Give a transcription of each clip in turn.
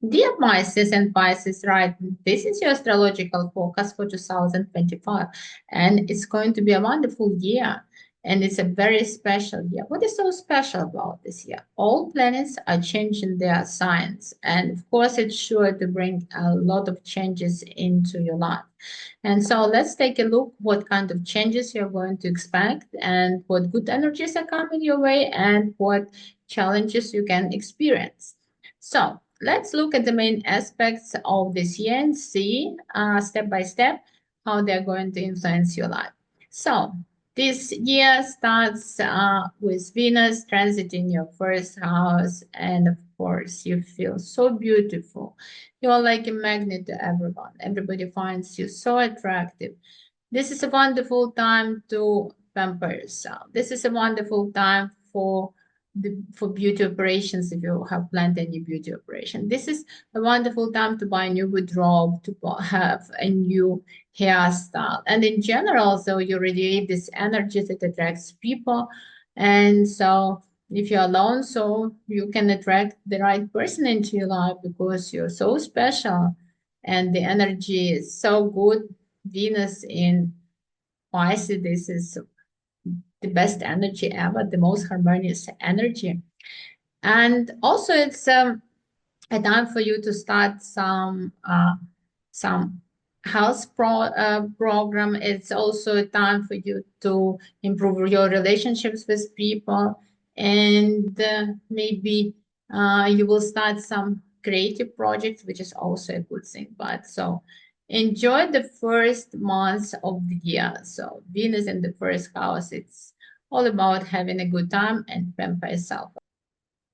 Dear Pisces and Pisces, right? This is your astrological focus for 2025, and it's going to be a wonderful year. And it's a very special year. What is so special about this year? All planets are changing their signs, and of course, it's sure to bring a lot of changes into your life. And so, let's take a look what kind of changes you're going to expect, and what good energies are coming your way, and what challenges you can experience. So, let's look at the main aspects of this year and see step by step how they're going to influence your life. So, this year starts with Venus transit in your first house, and of course, you feel so beautiful. You're like a magnet to everyone. Everybody finds you so attractive. This is a wonderful time to pamper yourself. This is a wonderful time for beauty operations if you have planned any beauty operation. This is a wonderful time to buy a new wardrobe, to have a new hairstyle. And in general, so you radiate this energy that attracts people. And so if you're alone, so you can attract the right person into your life because you're so special and the energy is so good. Venus in Pisces, this is the best energy ever, the most harmonious energy. And also, it's a time for you to start some health program. It's also a time for you to improve your relationships with people, and maybe you will start some creative projects, which is also a good thing. But so enjoy the first months of the year. So Venus in the first house, it's all about having a good time and pamper yourself.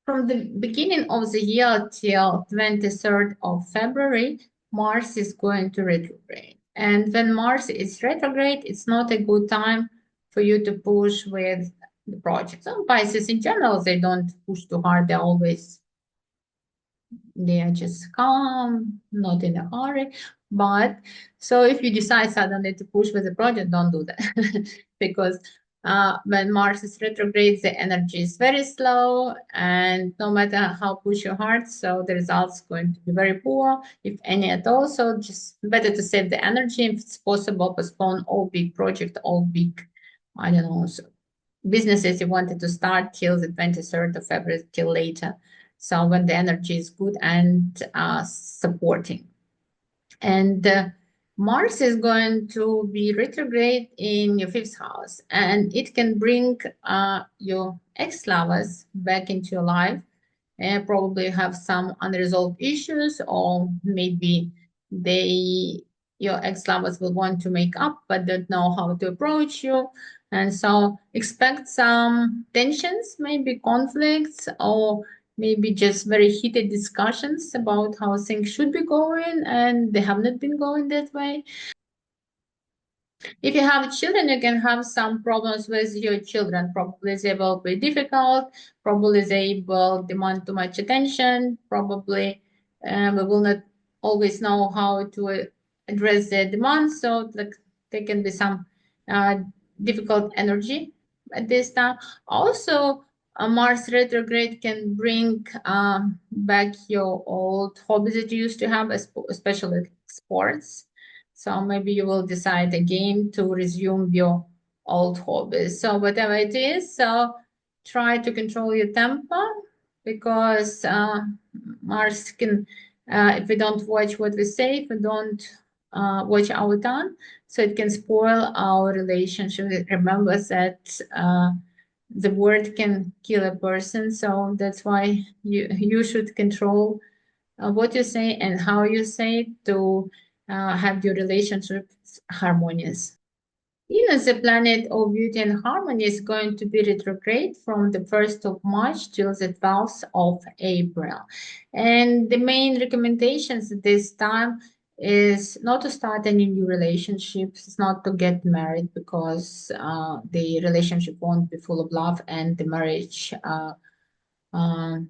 From the beginning of the year till 23rd of February, Mars is going to retrograde. And when Mars is retrograde, it's not a good time for you to push with the projects. And Pisces in general, they don't push too hard. They are just calm, not in a hurry. But so if you decide suddenly to push with the project, don't do that because when Mars is retrograde, the energy is very slow, and no matter how push your heart, so the results going to be very poor, if any at all. So just better to save the energy. If it's possible, postpone all big project, all big, I don't know, so businesses you wanted to start till the 23rd of February, till later. So when the energy is good and supporting. And Mars is going to be retrograde in your fifth house, and it can bring your ex-lovers back into your life and probably have some unresolved issues, or maybe they your ex-lovers will want to make up but don't know how to approach you. And so expect some tensions, maybe conflicts, or maybe just very heated discussions about how things should be going and they have not been going that way. If you have children, you can have some problems with your children. Probably they will be difficult. Probably they will demand too much attention. Probably we will not always know how to address their demands. So like there can be some uh, difficult energy at this time. Also, Mars retrograde can bring back your old hobbies that you used to have, especially sports. So maybe you will decide again to resume your old hobbies. So whatever it is, so try to control your temper because Mars can, if we don't watch what we say, if we don't watch our tongue, so it can spoil our relationship. Remember that the word can kill a person, so that's why you should control what you say and how you say it to have your relationships harmonious. Venus, the planet of beauty and harmony, is going to be retrograde from the 1st of March till the 12th of April. And the main recommendations at this time is not to start any new relationships, not to get married because the relationship won't be full of love and the marriage um,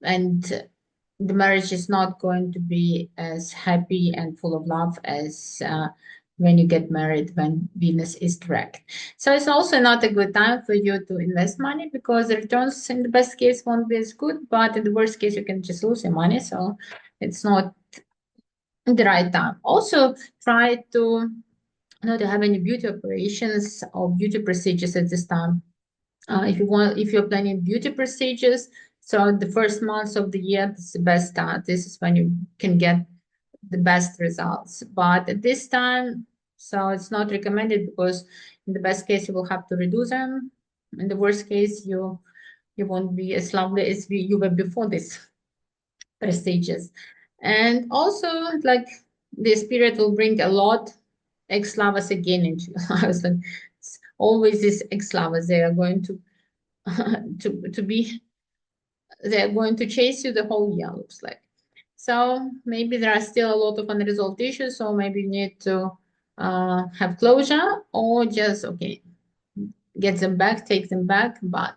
and the marriage is not going to be as happy and full of love as when you get married, when Venus is direct. So it's also not a good time for you to invest money because the returns in the best case won't be as good, but in the worst case, you can just lose your money. So it's not the right time. Also, try to not to have any beauty operations or beauty procedures at this time. If you're planning beauty procedures, so the first months of the year, this is the best time. This is when you can get the best results. But at this time, so it's not recommended because in the best case, you will have to redo them. In the worst case, you won't be as lovely as you were before this procedures. And also, like the spirit will bring a lot ex-lovers again into your lives. Like it's always these ex-lovers, they are going to to be they're going to chase you the whole year, looks like. So maybe there are still a lot of unresolved issues, so maybe you need to have closure or just okay, get them back, take them back, but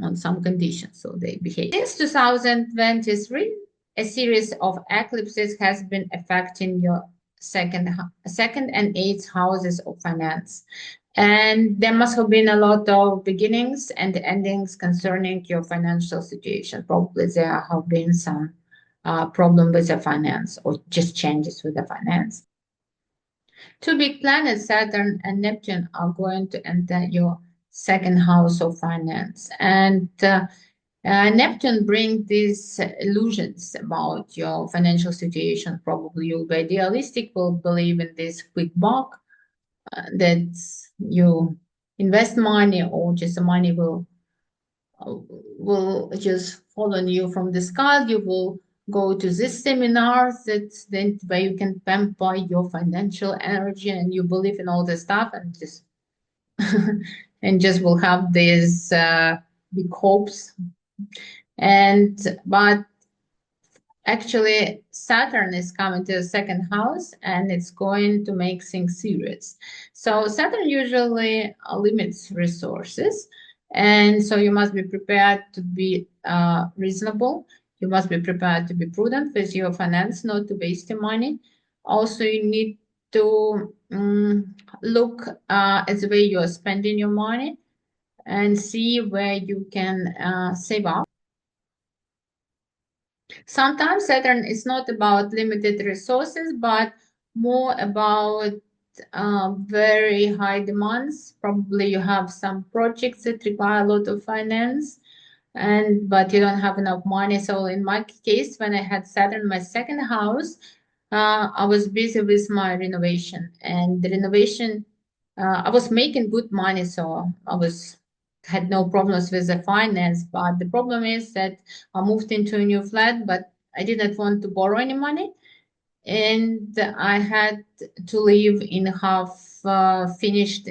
on some conditions, so they behave. Since 2023, a series of eclipses has been affecting your second and eighth houses of finance. And there must have been a lot of beginnings and endings concerning your financial situation. Probably there have been some problem with the finance or just changes with the finance. Two big planets, Saturn and Neptune, are going to enter your second house of finance. And Neptune brings these illusions about your financial situation. Probably you'll be idealistic, will believe in this quick buck, that you invest money or just the money will just fall on you from the sky. You will go to this seminars that then where you can pamper your financial energy and you believe in all this stuff and just and just will have these big hopes. And but actually, Saturn is coming to the second house and it's going to make things serious. So, Saturn usually limits resources. And so, you must be prepared to be reasonable. You must be prepared to be prudent with your finance, not to waste your money. Also, you need to look at the way you're spending your money and see where you can save up. Sometimes Saturn is not about limited resources, but more about very high demands. Probably you have some projects that require a lot of finance, and but you don't have enough money. So in my case, when I had Saturn in my second house, I was busy with my renovation, and the renovation, I was making good money, so I was had no problems with the finance. But the problem is that I moved into a new flat, but I didn't want to borrow any money, and I had to live in half finished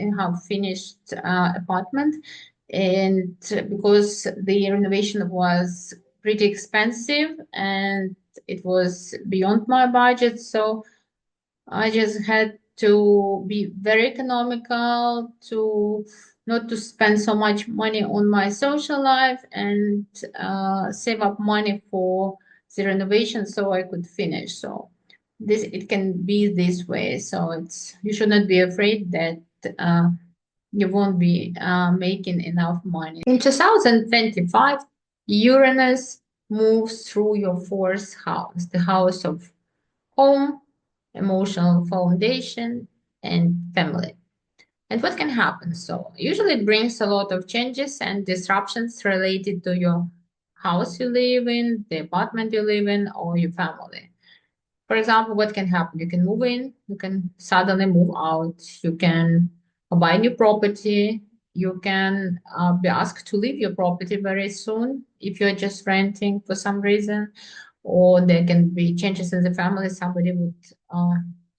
apartment, and because the renovation was pretty expensive and it was beyond my budget, so I just had to be very economical to not to spend so much money on my social life and save up money for the renovation so I could finish. So this it can be this way. So it's you should not be afraid that uh, you won't be making enough money. In 2025, Uranus moves through your fourth house, the house of home, emotional foundation, and family. And what can happen? So, usually it brings a lot of changes and disruptions related to your house you live in, the apartment you live in, or your family. For example, what can happen? You can move in, you can suddenly move out, you can buy new property, you can be asked to leave your property very soon if you're just renting for some reason, or there can be changes in the family. Somebody would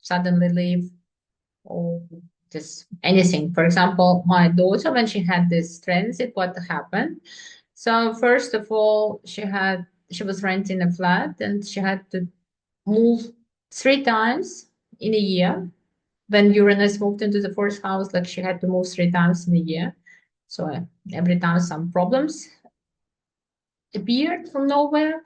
suddenly leave, or just anything. For example, my daughter, when she had this transit, what happened? So first of all, she was renting a flat and she had to move 3 times in a year. When Uranus moved into the fourth house, like she had to move 3 times in a year. So every time some problems appeared from nowhere.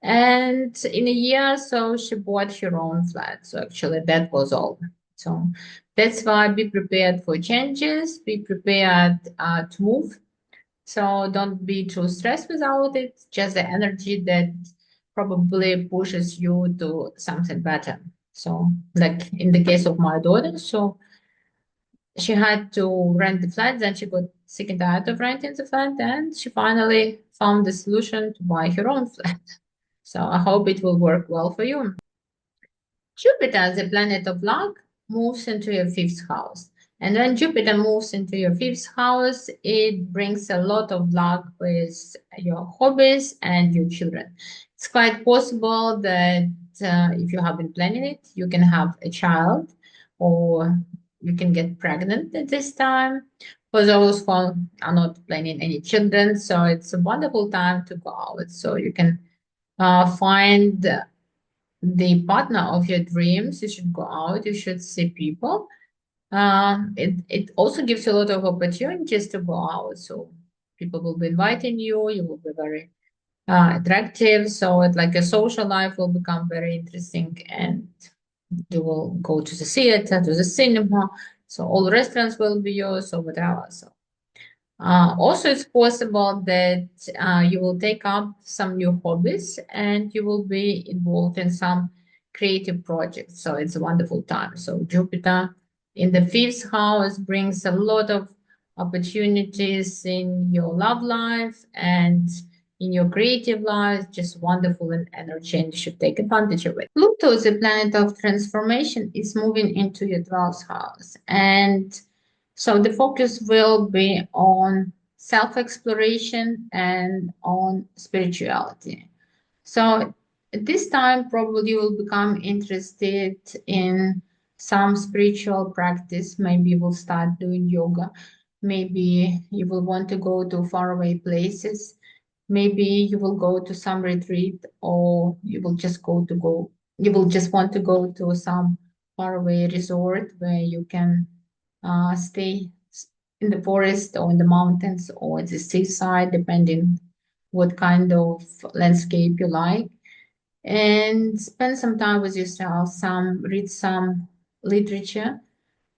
And in a year, so she bought her own flat. So actually, that was all. So that's why be prepared for changes, be prepared to move. So don't be too stressed without it, just the energy that probably pushes you to something better. So like in the case of my daughter, so she had to rent the flat, then she got sick and tired of renting the flat, and she finally found the solution to buy her own flat. So I hope it will work well for you. Jupiter, the planet of luck, moves into your fifth house. And when Jupiter moves into your fifth house, it brings a lot of luck with your hobbies and your children. It's quite possible that if you have been planning it, you can have a child or you can get pregnant at this time. For those who are not planning any children, so it's a wonderful time to go out. So you can find the partner of your dreams. You should go out, you should see people. It also gives you a lot of opportunities to go out. So people will be inviting you, you will be very attractive. So it like a social life will become very interesting and you will go to the theater, to the cinema. So all restaurants will be yours or whatever. So also, it's possible that you will take up some new hobbies and you will be involved in some creative projects. So it's a wonderful time. So Jupiter in the fifth house brings a lot of opportunities in your love life and in your creative life. Just wonderful and energy, and you should take advantage of it. Pluto, the planet of transformation, is moving into your 12th house, and so the focus will be on self-exploration and on spirituality. So at this time, probably you will become interested in some spiritual practice. Maybe you will start doing yoga. Maybe you will want to go to faraway places. Maybe you will go to some retreat, or you will just want to go to some faraway resort where you can stay in the forest or in the mountains or at the seaside, depending what kind of landscape you like, and spend some time with yourself. Read some literature,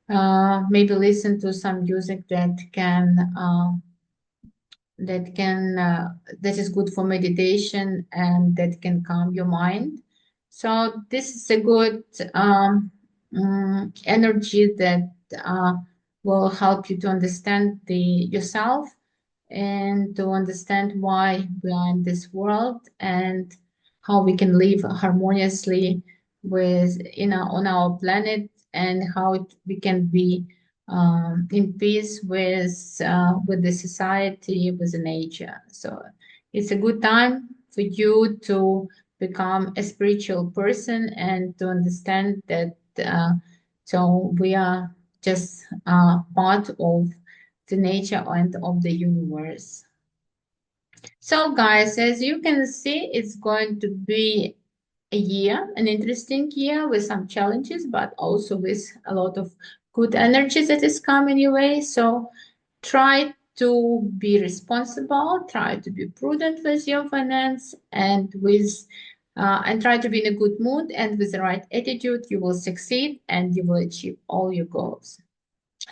maybe listen to some music that is good for meditation and that can calm your mind. So this is a good energy that will help you to understand the yourself and to understand why we are in this world and how we can live harmoniously with on our planet, and how we can be in peace with the society, with the nature. So it's a good time for you to become a spiritual person and to understand that so we are just part of the nature and of the universe. So guys, as you can see, it's going to be a year, an interesting year with some challenges, but also with a lot of good energy that is coming your way. So try to be responsible, try to be prudent with your finance and try to be in a good mood, and with the right attitude, you will succeed and you will achieve all your goals.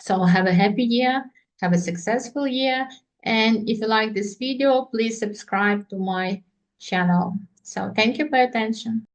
So have a happy year, have a successful year. And if you like this video, please subscribe to my channel. So thank you for your attention.